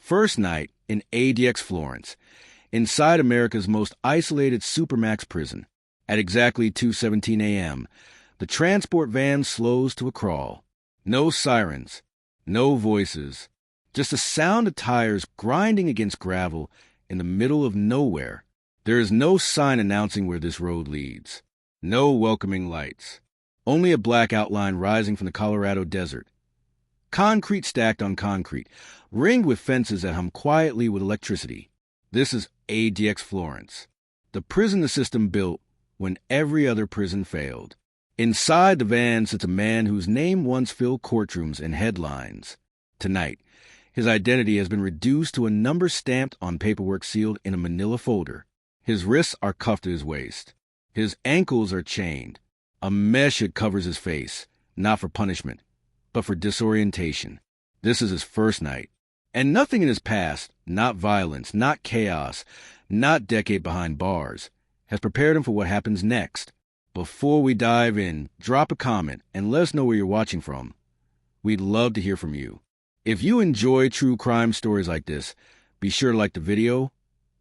First night in ADX Florence, inside America's most isolated Supermax prison. At exactly 2:17 a.m., the transport van slows to a crawl. No sirens, no voices, just the sound of tires grinding against gravel in the middle of nowhere. There is no sign announcing where this road leads. No welcoming lights. Only a black outline rising from the Colorado desert. Concrete stacked on concrete, ringed with fences that hum quietly with electricity. This is ADX Florence, the prison the system built when every other prison failed. Inside the van sits a man whose name once filled courtrooms and headlines. Tonight, his identity has been reduced to a number stamped on paperwork sealed in a manila folder. His wrists are cuffed to his waist. His ankles are chained. A mesh that covers his face, not for punishment, but for disorientation. This is his first night. And nothing in his past, not violence, not chaos, not decade behind bars, has prepared him for what happens next. Before we dive in, drop a comment and let us know where you're watching from. We'd love to hear from you. If you enjoy true crime stories like this, be sure to like the video,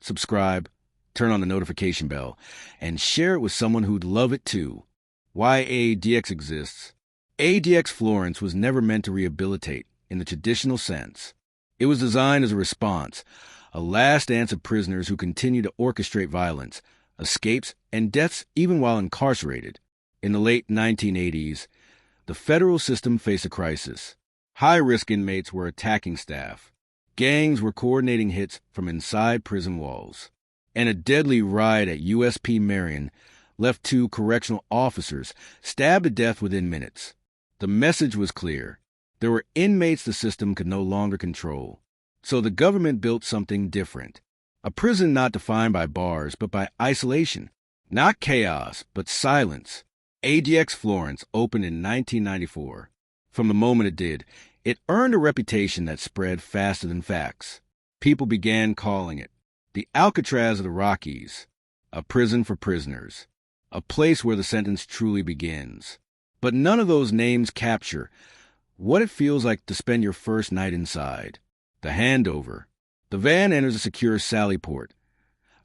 subscribe, turn on the notification bell, and share it with someone who'd love it too. Why ADX exists. ADX Florence was never meant to rehabilitate in the traditional sense. It was designed as a response, a last dance of prisoners who continue to orchestrate violence, escapes, and deaths even while incarcerated. In the late 1980s, the federal system faced a crisis. High-risk inmates were attacking staff. Gangs were coordinating hits from inside prison walls. And a deadly riot at USP Marion left 2 correctional officers stabbed to death within minutes. The message was clear. There were inmates the system could no longer control. So the government built something different. A prison not defined by bars, but by isolation. Not chaos, but silence. ADX Florence opened in 1994. From the moment it did, it earned a reputation that spread faster than facts. People began calling it the Alcatraz of the Rockies, a prison for prisoners, a place where the sentence truly begins. But none of those names capture what it feels like to spend your first night inside. The handover. The van enters a secure sally port,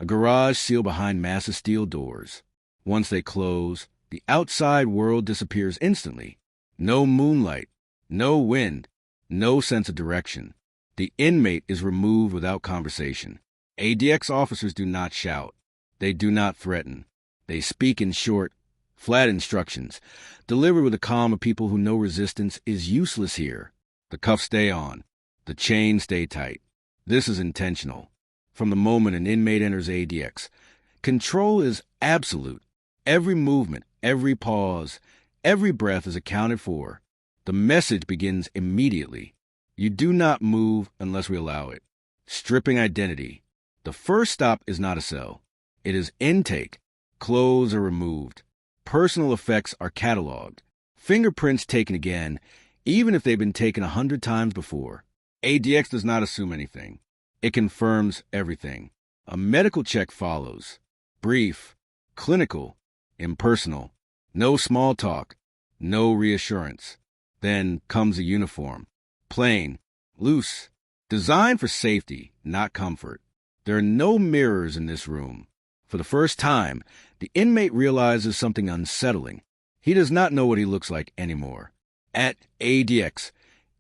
a garage sealed behind massive steel doors. Once they close, the outside world disappears instantly. No moonlight, no wind, no sense of direction. The inmate is removed without conversation. ADX officers do not shout. They do not threaten. They speak in short, flat instructions, delivered with the calm of people who know resistance is useless here. The cuffs stay on. The chains stay tight. This is intentional. From the moment an inmate enters ADX, control is absolute. Every movement, every pause, every breath is accounted for. The message begins immediately. You do not move unless we allow it. Stripping identity. The first stop is not a cell. It is intake. Clothes are removed. Personal effects are cataloged. Fingerprints taken again, even if they've been taken 100 times before. ADX does not assume anything. It confirms everything. A medical check follows. Brief, clinical, impersonal. No small talk, no reassurance. Then comes a uniform. Plain, loose, designed for safety, not comfort. There are no mirrors in this room. For the first time, the inmate realizes something unsettling. He does not know what he looks like anymore. At ADX,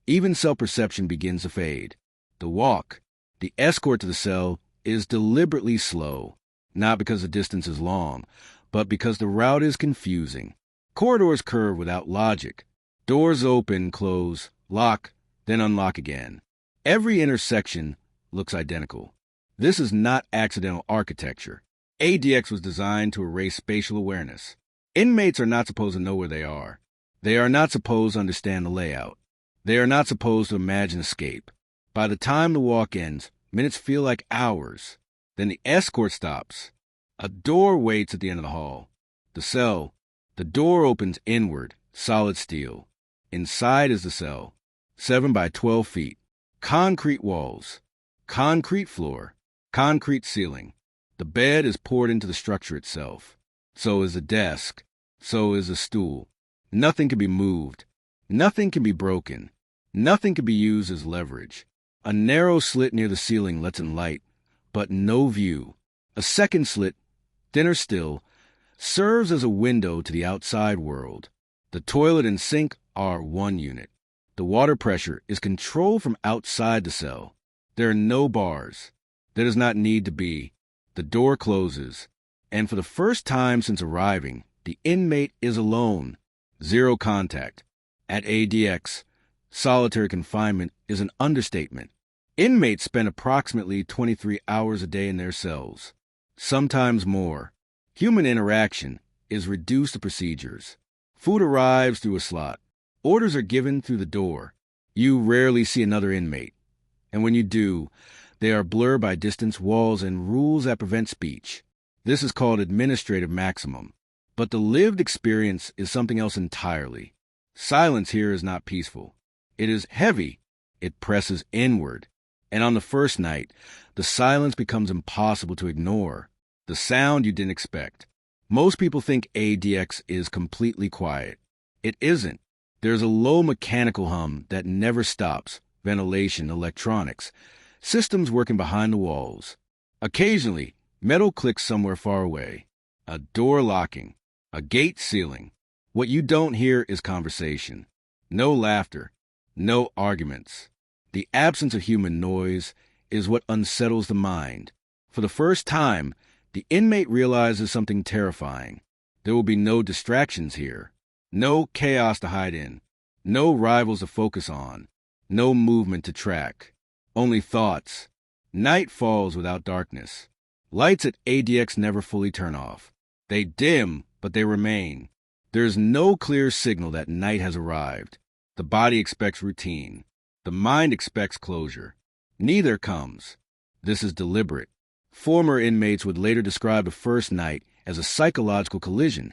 even self-perception begins to fade. The walk, the escort to the cell, is deliberately slow, not because the distance is long, but because the route is confusing. Corridors curve without logic. Doors open, close, lock, then unlock again. Every intersection looks identical. This is not accidental architecture. ADX was designed to erase spatial awareness. Inmates are not supposed to know where they are. They are not supposed to understand the layout. They are not supposed to imagine escape. By the time the walk ends, minutes feel like hours. Then the escort stops. A door waits at the end of the hall. The cell. The door opens inward, solid steel. Inside is the cell. 7 by 12 feet. Concrete walls. Concrete floor. Concrete ceiling. The bed is poured into the structure itself. So is the desk. So is the stool. Nothing can be moved. Nothing can be broken. Nothing can be used as leverage. A narrow slit near the ceiling lets in light, but no view. A second slit, thinner still, serves as a window to the outside world. The toilet and sink are one unit. The water pressure is controlled from outside the cell. There are no bars. There does not need to be. The door closes, and for the first time since arriving, the inmate is alone. Zero contact. At ADX, solitary confinement is an understatement. Inmates spend approximately 23 hours a day in their cells, sometimes more. Human interaction is reduced to procedures. Food arrives through a slot. Orders are given through the door. You rarely see another inmate, and when you do, they are blurred by distance walls and rules that prevent speech. This is called administrative maximum. But the lived experience is something else entirely. Silence here is not peaceful. It is heavy. It presses inward. And on the first night, the silence becomes impossible to ignore. The sound you didn't expect. Most people think ADX is completely quiet. It isn't. There's a low mechanical hum that never stops. Ventilation, electronics, systems working behind the walls. Occasionally, metal clicks somewhere far away. A door locking. A gate sealing. What you don't hear is conversation. No laughter. No arguments. The absence of human noise is what unsettles the mind. For the first time, the inmate realizes something terrifying. There will be no distractions here. No chaos to hide in. No rivals to focus on. No movement to track. Only thoughts. Night falls without darkness. Lights at ADX never fully turn off. They dim, but they remain. There's no clear signal that night has arrived. The body expects routine. The mind expects closure. Neither comes. This is deliberate. Former inmates would later describe the first night as a psychological collision.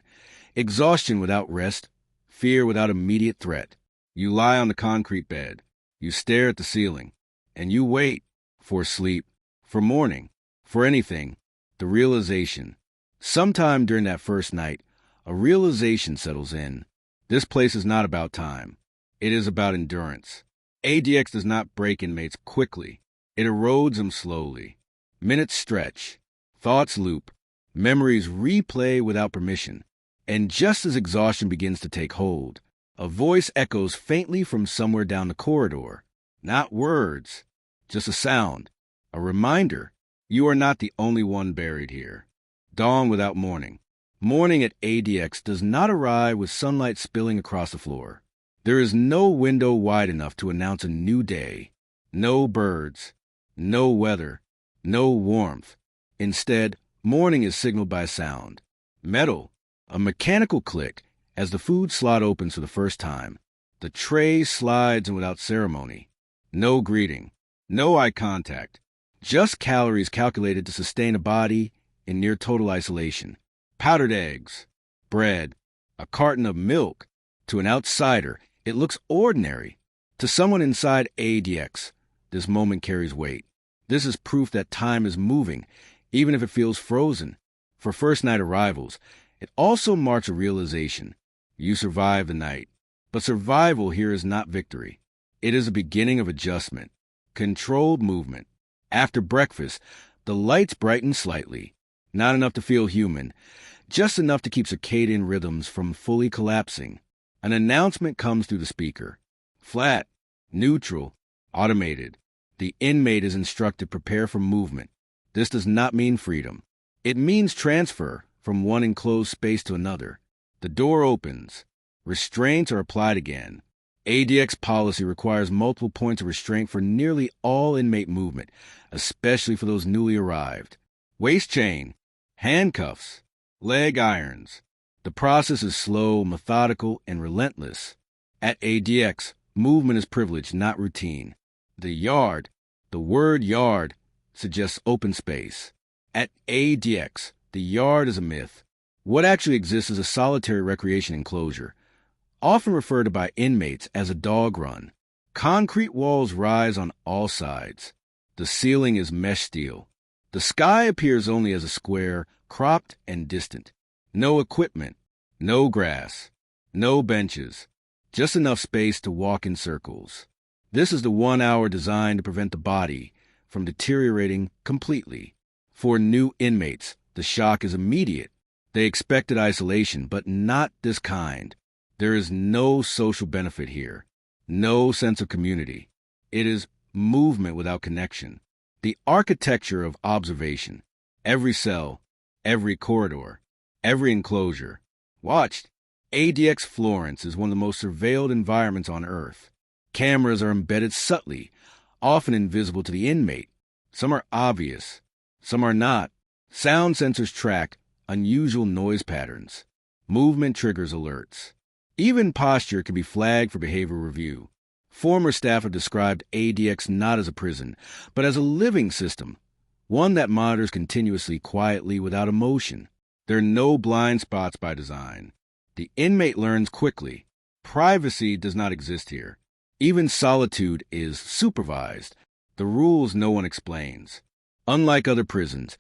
Exhaustion without rest. Fear without immediate threat. You lie on the concrete bed. You stare at the ceiling. And you wait. For sleep. For morning. For anything. The realization. Sometime during that first night, a realization settles in. This place is not about time. It is about endurance. ADX does not break inmates quickly. It erodes them slowly. Minutes stretch. Thoughts loop. Memories replay without permission. And just as exhaustion begins to take hold, a voice echoes faintly from somewhere down the corridor. Not words, just a sound. A reminder. You are not the only one buried here. Dawn without morning. Morning at ADX does not arrive with sunlight spilling across the floor. There is no window wide enough to announce a new day. No birds. No weather. No warmth. Instead, morning is signaled by sound. Metal. A mechanical click as the food slot opens for the first time. The tray slides in without ceremony. No greeting. No eye contact. Just calories calculated to sustain a body in near total isolation. Powdered eggs. Bread. A carton of milk. To an outsider, it looks ordinary. To someone inside ADX, this moment carries weight. This is proof that time is moving, even if it feels frozen. For first-night arrivals, it also marks a realization. You survive the night. But survival here is not victory. It is a beginning of adjustment. Controlled movement. After breakfast, the lights brighten slightly. Not enough to feel human, just enough to keep circadian rhythms from fully collapsing. An announcement comes through the speaker. Flat, neutral, automated. The inmate is instructed to prepare for movement. This does not mean freedom. It means transfer from one enclosed space to another. The door opens. Restraints are applied again. ADX policy requires multiple points of restraint for nearly all inmate movement, especially for those newly arrived. Waist chain, handcuffs, leg irons. The process is slow, methodical, and relentless. At ADX, movement is privilege, not routine. The word yard, suggests open space. At ADX, the yard is a myth. What actually exists is a solitary recreation enclosure, often referred to by inmates as a dog run. Concrete walls rise on all sides. The ceiling is mesh steel. The sky appears only as a square, cropped and distant. No equipment, no grass, no benches, just enough space to walk in circles. This is the 1 hour designed to prevent the body from deteriorating completely. For new inmates, the shock is immediate. They expected isolation, but not this kind. There is no social benefit here, no sense of community. It is movement without connection. The architecture of observation, every cell, every corridor, every enclosure. Watched. ADX Florence is one of the most surveilled environments on Earth. Cameras are embedded subtly, often invisible to the inmate. Some are obvious, some are not. Sound sensors track unusual noise patterns. Movement triggers alerts. Even posture can be flagged for behavior review. Former staff have described ADX not as a prison, but as a living system, one that monitors continuously, quietly, without emotion. There are no blind spots by design. The inmate learns quickly. Privacy does not exist here. Even solitude is supervised. The rules no one explains. Unlike other prisons,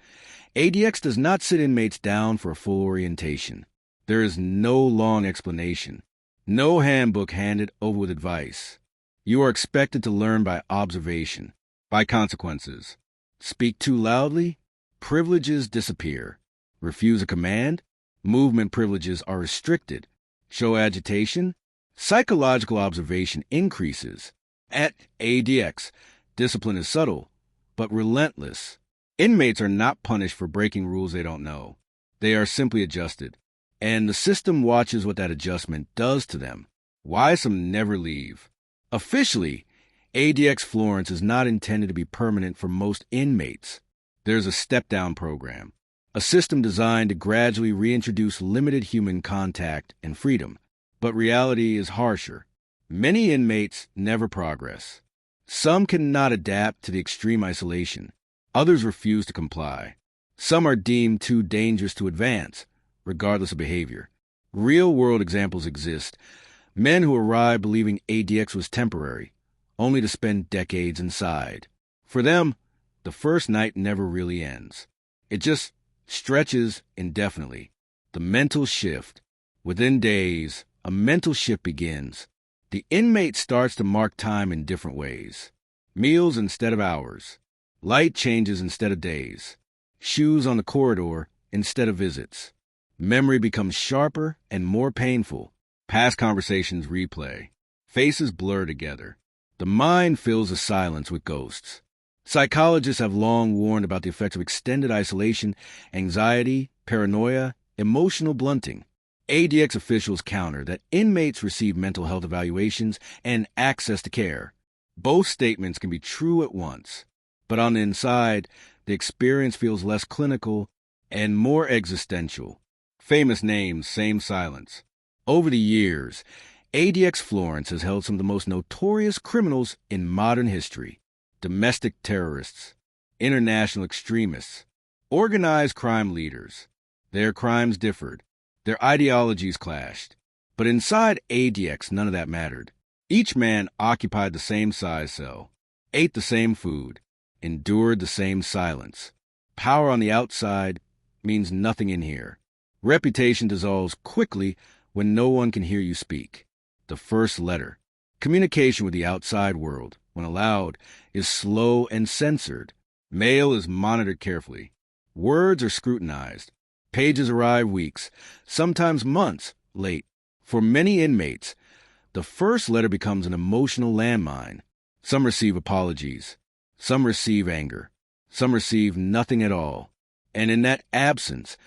ADX does not sit inmates down for a full orientation. There is no long explanation. No handbook handed over with advice. You are expected to learn by observation, by consequences. Speak too loudly, privileges disappear. Refuse a command, movement privileges are restricted. Show agitation, psychological observation increases. At ADX, discipline is subtle, but relentless. Inmates are not punished for breaking rules they don't know. They are simply adjusted. And the system watches what that adjustment does to them. Why some never leave. Officially, ADX Florence is not intended to be permanent for most inmates. There's a step-down program, a system designed to gradually reintroduce limited human contact and freedom. But reality is harsher. Many inmates never progress. Some cannot adapt to the extreme isolation. Others refuse to comply. Some are deemed too dangerous to advance, regardless of behavior. Real-world examples exist. Men who arrived believing ADX was temporary, only to spend decades inside. For them, the first night never really ends. It just stretches indefinitely. The mental shift. Within days, a mental shift begins. The inmate starts to mark time in different ways. Meals instead of hours. Light changes instead of days. Shoes on the corridor instead of visits. Memory becomes sharper and more painful. Past conversations replay. Faces blur together. The mind fills the silence with ghosts. Psychologists have long warned about the effects of extended isolation, anxiety, paranoia, emotional blunting. ADX officials counter that inmates receive mental health evaluations and access to care. Both statements can be true at once, but on the inside, the experience feels less clinical and more existential. Famous names, same silence. Over the years, ADX Florence has held some of the most notorious criminals in modern history. Domestic terrorists, international extremists, organized crime leaders. Their crimes differed. Their ideologies clashed. But inside ADX, none of that mattered. Each man occupied the same size cell, ate the same food, endured the same silence. Power on the outside means nothing in here. Reputation dissolves quickly when no one can hear you speak. The first letter. Communication with the outside world, when allowed, is slow and censored. Mail is monitored carefully. Words are scrutinized. Pages arrive weeks, sometimes months, late. For many inmates, the first letter becomes an emotional landmine. Some receive apologies. Some receive anger. Some receive nothing at all. And in that absence,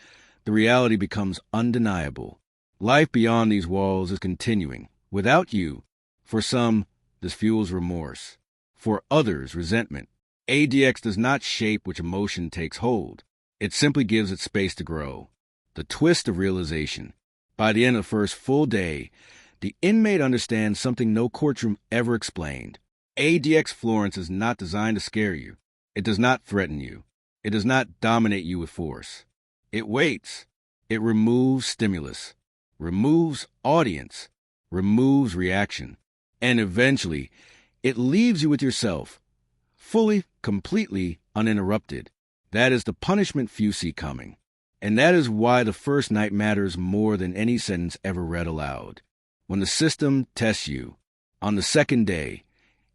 the reality becomes undeniable. Life beyond these walls is continuing, without you. For some, this fuels remorse. For others, resentment. ADX does not shape which emotion takes hold. It simply gives it space to grow. The twist of realization. By the end of the first full day, the inmate understands something no courtroom ever explained. ADX Florence is not designed to scare you. It does not threaten you. It does not dominate you with force. It waits. It removes stimulus, removes audience, removes reaction, and eventually it leaves you with yourself, fully, completely uninterrupted. That is the punishment few see coming. And that is why the first night matters more than any sentence ever read aloud. When the system tests you, on the second day,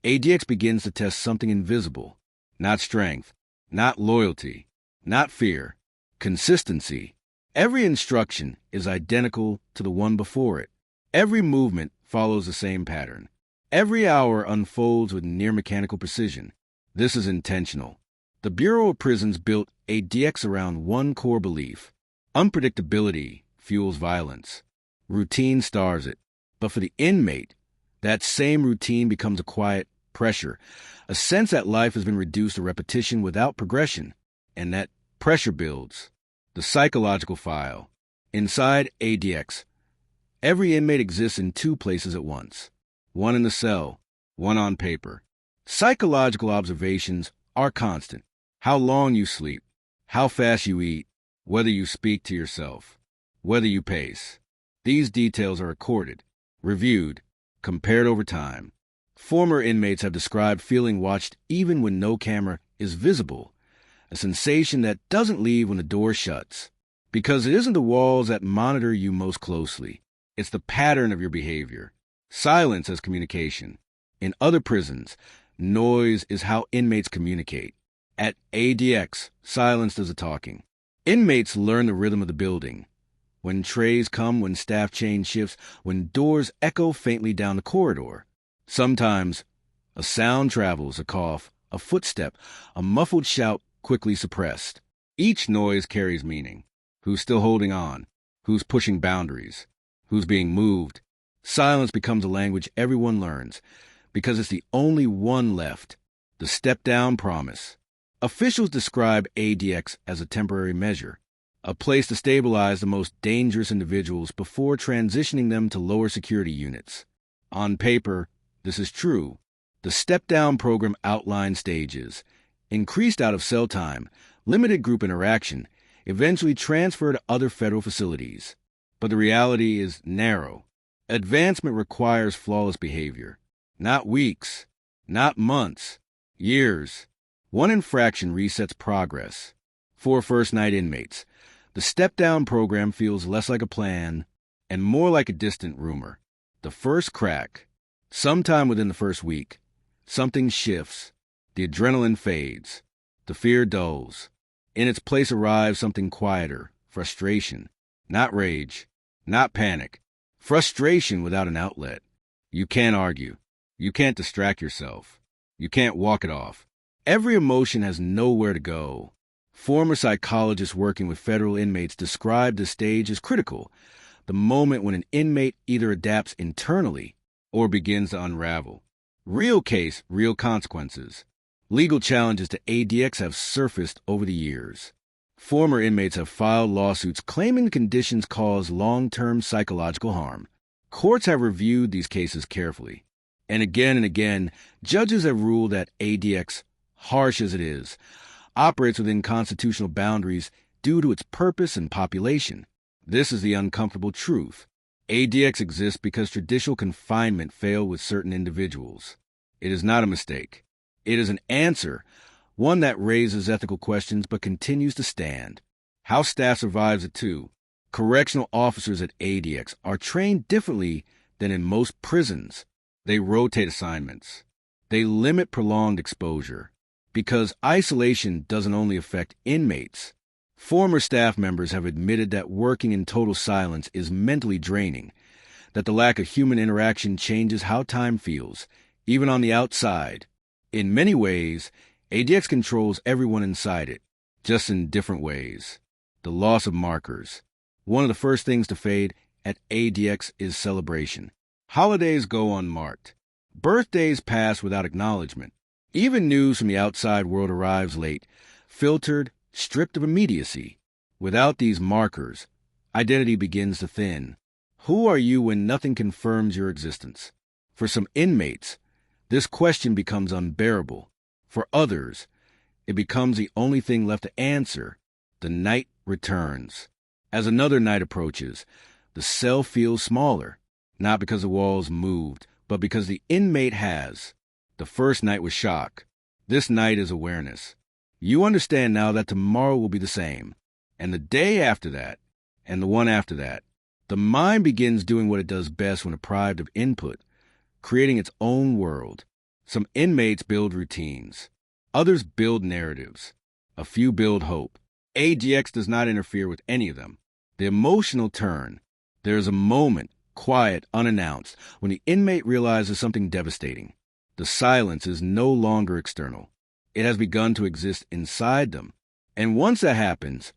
ADX begins to test something invisible. Not strength, not loyalty, not fear. Consistency. Every instruction is identical to the one before it. Every movement follows the same pattern. Every hour unfolds with near-mechanical precision. This is intentional. The Bureau of Prisons built ADX around one core belief. Unpredictability fuels violence. Routine starves it. But for the inmate, that same routine becomes a quiet pressure, a sense that life has been reduced to repetition without progression, and that pressure builds. The psychological file. Inside ADX, every inmate exists in two places at once. One in the cell, one on paper. Psychological observations are constant. How long you sleep, how fast you eat, whether you speak to yourself, whether you pace. These details are recorded, reviewed, compared over time. Former inmates have described feeling watched even when no camera is visible, a sensation that doesn't leave when the door shuts. Because it isn't the walls that monitor you most closely. It's the pattern of your behavior. Silence as communication. In other prisons, noise is how inmates communicate. At ADX, silence does the talking. Inmates learn the rhythm of the building. When trays come, when staff change shifts, when doors echo faintly down the corridor. Sometimes a sound travels, a cough, a footstep, a muffled shout quickly suppressed. Each noise carries meaning. Who's still holding on? Who's pushing boundaries? Who's being moved? Silence becomes a language everyone learns, because it's the only one left. The step-down promise. Officials describe ADX as a temporary measure, a place to stabilize the most dangerous individuals before transitioning them to lower security units. On paper, this is true. The step-down program outlined stages, increased out-of-cell time, limited group interaction, eventually transfer to other federal facilities. But the reality is narrow. Advancement requires flawless behavior. Not weeks, not months, years. One infraction resets progress. For first-night inmates, the step-down program feels less like a plan and more like a distant rumor. The first crack, sometime within the first week, something shifts. The adrenaline fades. The fear dulls. In its place arrives something quieter, frustration. Not rage, not panic. Frustration without an outlet. You can't argue. You can't distract yourself. You can't walk it off. Every emotion has nowhere to go. Former psychologists working with federal inmates describe this stage as critical, the moment when an inmate either adapts internally or begins to unravel. Real case, real consequences. Legal challenges to ADX have surfaced over the years. Former inmates have filed lawsuits claiming the conditions cause long-term psychological harm. Courts have reviewed these cases carefully. And again, judges have ruled that ADX, harsh as it is, operates within constitutional boundaries due to its purpose and population. This is the uncomfortable truth. ADX exists because traditional confinement failed with certain individuals. It is not a mistake. It is an answer, one that raises ethical questions but continues to stand. How staff survives it too. Correctional officers at ADX are trained differently than in most prisons. They rotate assignments. They limit prolonged exposure. Because isolation doesn't only affect inmates. Former staff members have admitted that working in total silence is mentally draining, that the lack of human interaction changes how time feels, even on the outside. In many ways, ADX controls everyone inside it, just in different ways. The loss of markers. One of the first things to fade at ADX is celebration. Holidays go unmarked. Birthdays pass without acknowledgement. Even news from the outside world arrives late, filtered, stripped of immediacy. Without these markers, identity begins to thin. Who are you when nothing confirms your existence? For some inmates, this question becomes unbearable. For others, it becomes the only thing left to answer. The night returns. As another night approaches, the cell feels smaller, not because the walls moved, but because the inmate has. The first night was shock. This night is awareness. You understand now that tomorrow will be the same, and the day after that, and the one after that. The mind begins doing what it does best when deprived of input, creating its own world. Some inmates build routines. Others build narratives. A few build hope. ADX does not interfere with any of them. The emotional turn. There is a moment, quiet, unannounced, when the inmate realizes something devastating. The silence is no longer external. It has begun to exist inside them. And once that happens,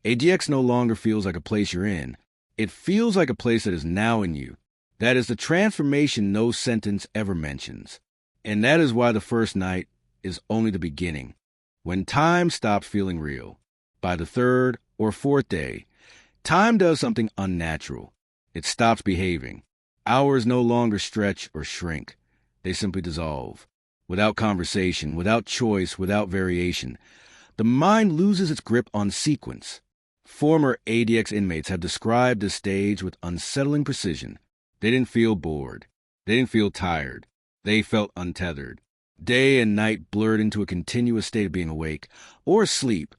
ADX no longer feels like a place you're in. It feels like a place that is now in you. That is the transformation no sentence ever mentions. And that is why the first night is only the beginning. When time stops feeling real, by the third or fourth day, time does something unnatural. It stops behaving. Hours no longer stretch or shrink. They simply dissolve. Without conversation, without choice, without variation. The mind loses its grip on sequence. Former ADX inmates have described this stage with unsettling precision. They didn't feel bored. They didn't feel tired. They felt untethered. Day and night blurred into a continuous state of being awake or asleep,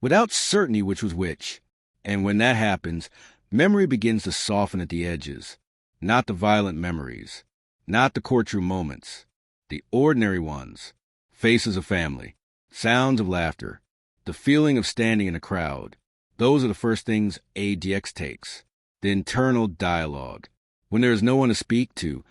without certainty which was which. And when that happens, memory begins to soften at the edges. Not the violent memories, not the courtroom moments, the ordinary ones. Faces of family, sounds of laughter, the feeling of standing in a crowd. Those are the first things ADX takes. The internal dialogue. When there is no one to speak to,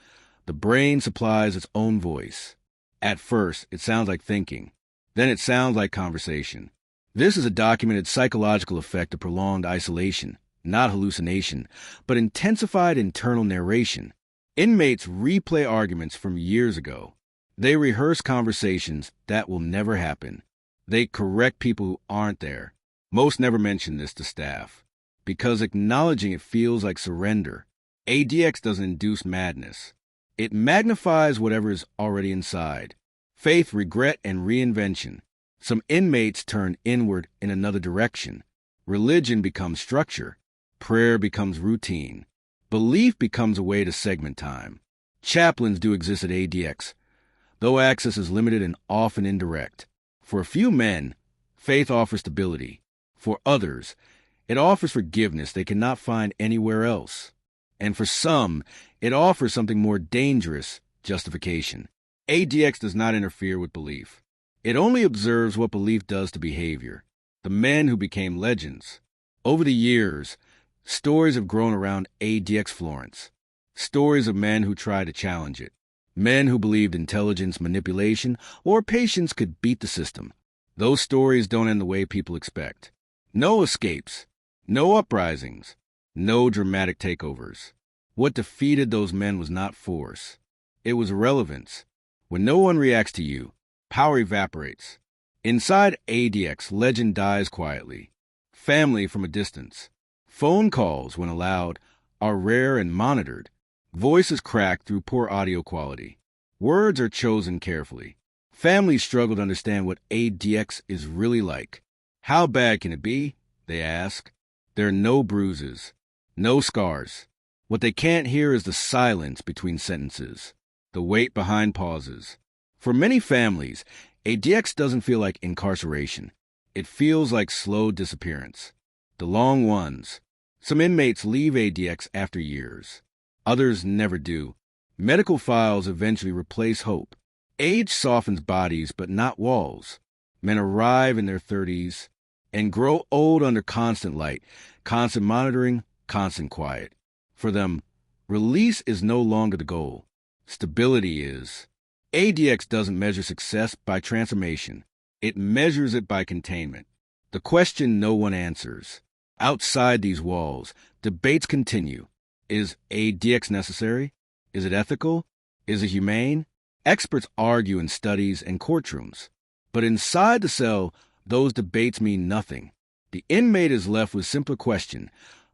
the brain supplies its own voice. At first, it sounds like thinking. Then it sounds like conversation. This is a documented psychological effect of prolonged isolation, not hallucination, but intensified internal narration. Inmates replay arguments from years ago. They rehearse conversations that will never happen. They correct people who aren't there. Most never mention this to staff, because acknowledging it feels like surrender. ADX doesn't induce madness. It magnifies whatever is already inside. Faith, regret, and reinvention. Some inmates turn inward in another direction. Religion becomes structure. Prayer becomes routine. Belief becomes a way to segment time. Chaplains do exist at ADX, though access is limited and often indirect. For a few men, faith offers stability. For others, it offers forgiveness they cannot find anywhere else. And for some, it offers something more dangerous, justification. ADX does not interfere with belief. It only observes what belief does to behavior. The men who became legends. Over the years, stories have grown around ADX Florence. Stories of men who tried to challenge it. Men who believed intelligence, manipulation, or patience could beat the system. Those stories don't end the way people expect. No escapes. No uprisings. No dramatic takeovers. What defeated those men was not force. It was relevance. When no one reacts to you, power evaporates. Inside ADX, legend dies quietly. Family from a distance. Phone calls, when allowed, are rare and monitored. Voices crack through poor audio quality. Words are chosen carefully. Families struggle to understand what ADX is really like. How bad can it be? They ask. There are no bruises. No scars. What they can't hear is the silence between sentences, the weight behind pauses. For many families, ADX doesn't feel like incarceration. It feels like slow disappearance. The long ones. Some inmates leave ADX after years. Others never do. Medical files eventually replace hope. Age softens bodies, but not walls. Men arrive in their 30s and grow old under constant light, constant monitoring, constant quiet. For them, release is no longer the goal. Stability is. ADX doesn't measure success by transformation. It measures it by containment. The question no one answers. Outside these walls, debates continue. Is ADX necessary? Is it ethical? Is it humane? Experts argue in studies and courtrooms. But inside the cell, those debates mean nothing. The inmate is left with a simpler question,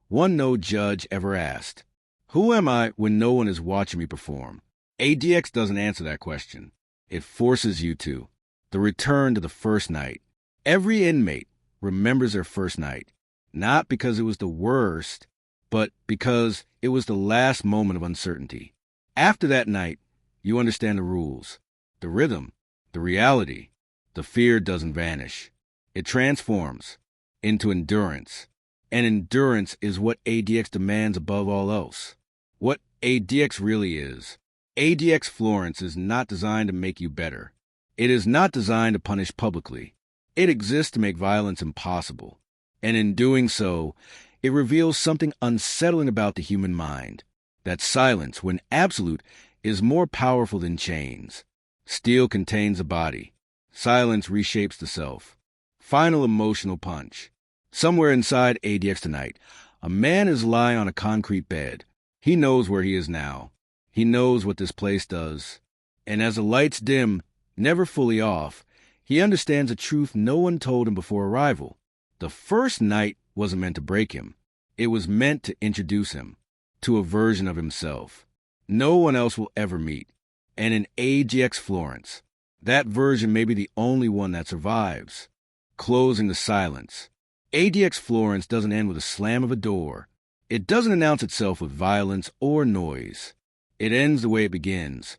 one no judge ever asked. Who am I when no one is watching me perform? ADX doesn't answer that question. It forces you to. The return to the first night. Every inmate remembers their first night, not because it was the worst, but because it was the last moment of uncertainty. After that night, you understand the rules, the rhythm, the reality. The fear doesn't vanish. It transforms into endurance. And endurance is what ADX demands above all else. What ADX really is ADX Florence is not designed to make you better. It is not designed to punish publicly. It exists to make violence impossible. And in doing so, it reveals something unsettling about the human mind, that silence, when absolute, is more powerful than chains. Steel contains the body. Silence reshapes the self. Final emotional punch. Somewhere inside ADX tonight, a man is lying on a concrete bed. He knows where he is now. He knows what this place does. And as the lights dim, never fully off, he understands a truth no one told him before arrival. The first night wasn't meant to break him. It was meant to introduce him to a version of himself no one else will ever meet. And in ADX Florence, that version may be the only one that survives. Closing the silence. ADX Florence doesn't end with a slam of a door. It doesn't announce itself with violence or noise. It ends the way it begins,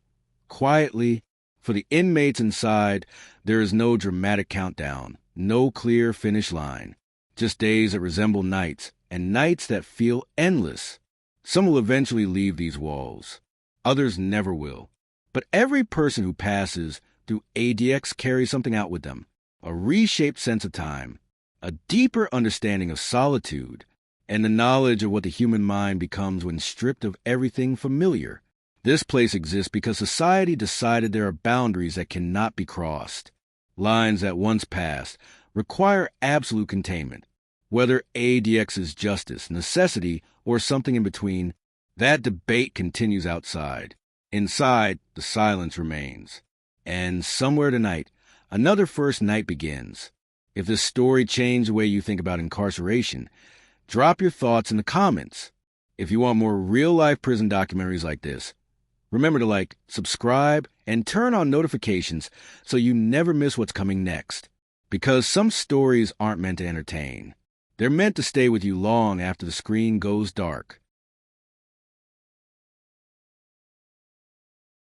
quietly. For the inmates inside, there is no dramatic countdown, no clear finish line. Just days that resemble nights, and nights that feel endless. Some will eventually leave these walls. Others never will. But every person who passes through ADX carries something out with them. A reshaped sense of time, a deeper understanding of solitude, and the knowledge of what the human mind becomes when stripped of everything familiar. This place exists because society decided there are boundaries that cannot be crossed. Lines that once passed require absolute containment. Whether ADX is justice, necessity, or something in between, that debate continues outside. Inside, the silence remains. And somewhere tonight, another first night begins. If this story changed the way you think about incarceration, drop your thoughts in the comments. If you want more real-life prison documentaries like this, remember to like, subscribe, and turn on notifications so you never miss what's coming next. Because some stories aren't meant to entertain. They're meant to stay with you long after the screen goes dark.